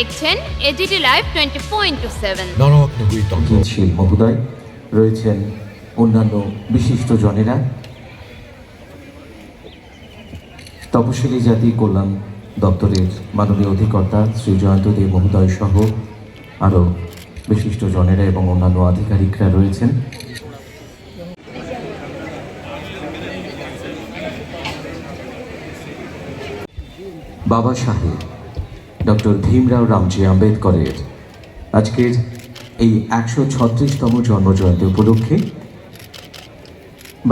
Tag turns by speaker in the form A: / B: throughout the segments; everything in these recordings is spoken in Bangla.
A: দেখছেন এজিটি লাইভ 24/7।
B: তন্ত্রশীল মহোদয় রয়েছেন, অন্যান্য বিশিষ্ট জনেরা, তপশিলি জাতি কল্যাণ দপ্তরের মাননীয় অধিকর্তা শ্রী জয়ন্ত দে মহোদয় সহ আরও বিশিষ্ট জনেরা এবং অন্যান্য আধিকারিকরা রয়েছেন। বাবা সাহেব ডক্টর ভীমরাও রামজি আম্বেদকরের আজকের এই 136তম জন্মজয়ন্তী উপলক্ষে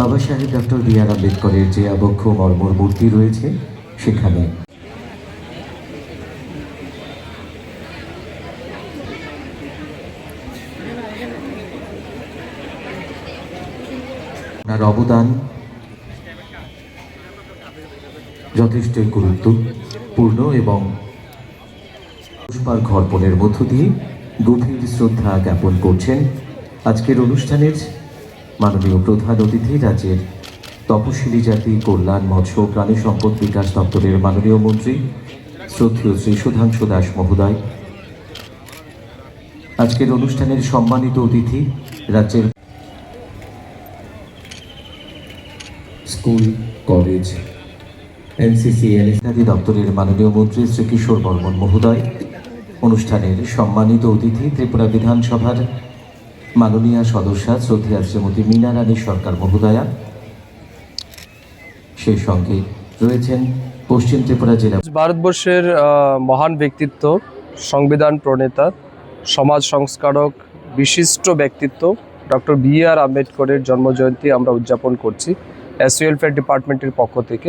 B: বাবা সাহেব ডক্টর বি আর আম্বেদকরের যে আবক্ষ মর্মর মূর্তি রয়েছে সেখানে ওনার অবদান যথেষ্টই গুরুত্বপূর্ণ এবং পুষ্পার ঘর্পণের মধ্য দিয়ে গভীর শ্রদ্ধা জ্ঞাপন করছেন আজকের অনুষ্ঠানের মাননীয় প্রধান অতিথি, রাজ্যের তপশিলি জাতি কল্যাণ মৎস্য প্রাণী সম্পদ বিকাশ দপ্তরের মাননীয় মন্ত্রী শ্রদ্ধেয় শ্রী সুধাংশু দাস মহোদয়, আজকের অনুষ্ঠানের সম্মানিত অতিথি রাজ্যের স্কুল কলেজ এনসিসি ইত্যাদি দপ্তরের মাননীয় মন্ত্রী শ্রী কিশোর বর্মন মহোদয়, অনুষ্ঠানের সম্মানিত অতিথি ত্রিপুরা বিধানসভার মাননীয় সদস্যা শ্রদ্ধেয়া শ্রীমতী মীনা রানী সরকার মহোদয়া, সেই সঙ্গে রয়েছেন পশ্চিম ত্রিপুরা জেলা
C: ভারতবর্ষের মহান ব্যক্তিত্ব, সংবিধান প্রণেতা, সমাজ সংস্কারক, বিশিষ্ট ব্যক্তিত্ব ডক্টর বি আর আম্বেদকরের জন্মজয়ন্তী আমরা উদযাপন করছি এসসি ওয়েলফেয়ার ডিপার্টমেন্টের পক্ষ থেকে।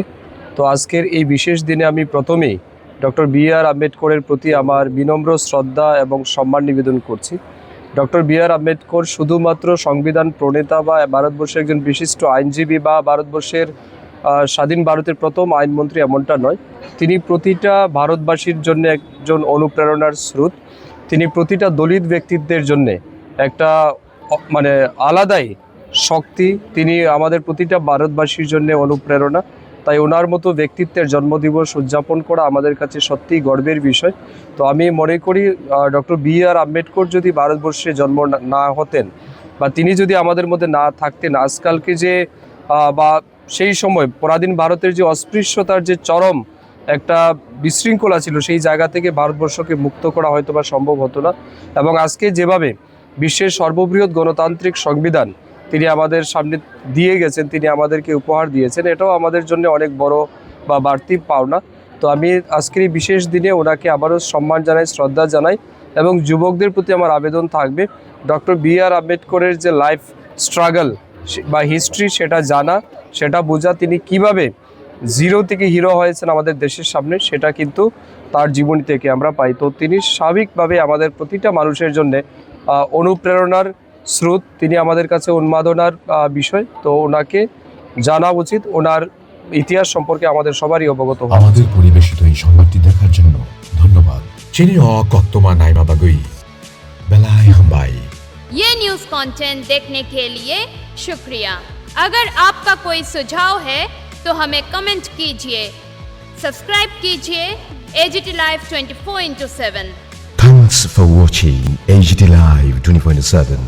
C: তো আজকের এই বিশেষ দিনে আমি প্রথমেই ডক্টর বি আর আম্বেদকরের প্রতি আমার বিনম্র শ্রদ্ধা এবং সম্মান নিবেদন করছি। ডক্টর বি আর আম্বেদকর শুধুমাত্র সংবিধান প্রণেতা বা ভারতবর্ষের একজন বিশিষ্ট আইনজীবী বা ভারতবর্ষের স্বাধীন ভারতের প্রথম আইনমন্ত্রী এমনটা নয়, তিনি প্রতিটা ভারতবাসীর জন্য একজন অনুপ্রেরণার স্রোত। তিনি প্রতিটা দলিত ব্যক্তিত্বের জন্যে একটা আলাদাই শক্তি, তিনি আমাদের প্রতিটা ভারতবাসীর জন্য অনুপ্রেরণা। তাই ওনার মতো ব্যক্তিত্বের জন্মদিবস উদযাপন করা আমাদের কাছে সত্যিই গর্বের বিষয়। তো আমি মনে করি ডক্টর বি আর আম্বেদকর যদি ভারতবর্ষে জন্ম না হতেন বা তিনি যদি আমাদের মধ্যে না থাকতেন, আজকালকে যে বা সেই সময় পরাধীন ভারতের যে অস্পৃশ্যতার যে চরম একটা বিশৃঙ্খলা ছিল, সেই জায়গা থেকে ভারতবর্ষকে মুক্ত করা হয়তো বা সম্ভব হতো না। এবং আজকে যেভাবে বিশ্বের সর্ববৃহৎ গণতান্ত্রিক সংবিধান তিনি আমাদের সামনে দিয়ে গেছেন, তিনি আমাদেরকে উপহার দিয়েছেন, এটাও আমাদের জন্য অনেক বড় বা বাড়তি পাওনা। তো আমি আজকের এই বিশেষ দিনে ওনাকে আবারও সম্মান জানাই, শ্রদ্ধা জানাই এবং যুবকদের প্রতি আমার আবেদন থাকবে ডক্টর বি আর আম্বেদকরের যে লাইফ স্ট্রাগল বা হিস্ট্রি সেটা জানা, সেটা বোঝা, তিনি কিভাবে জিরো থেকে হিরো হয়েছেন আমাদের দেশের সামনে, সেটা কিন্তু তার জীবনী থেকে আমরা পাই। তো তিনি স্বাভাবিকভাবে আমাদের প্রতিটা মানুষের জন্যে অনুপ্রেরণার স্রোত, তিনি আমাদের কাছে উন্মাদনার বিষয়। তো ওনাকে জানা উচিত, ওনার ইতিহাস সম্পর্কে আমাদের সবারই অবগত হওয়া।
D: আমাদের পরিবেশিত এই সংবাদটি দেখার জন্য ধন্যবাদ। চিনি কত্তমা নাইমা বাগুই বেলাই হামবাই।
A: ये न्यूज़ कंटेंट देखने के लिए शुक्रिया। अगर आपका कोई सुझाव है तो हमें कमेंट कीजिए, सब्सक्राइब कीजिए AGT live 24/7।
D: Thanks for watching AGT Live 24/7.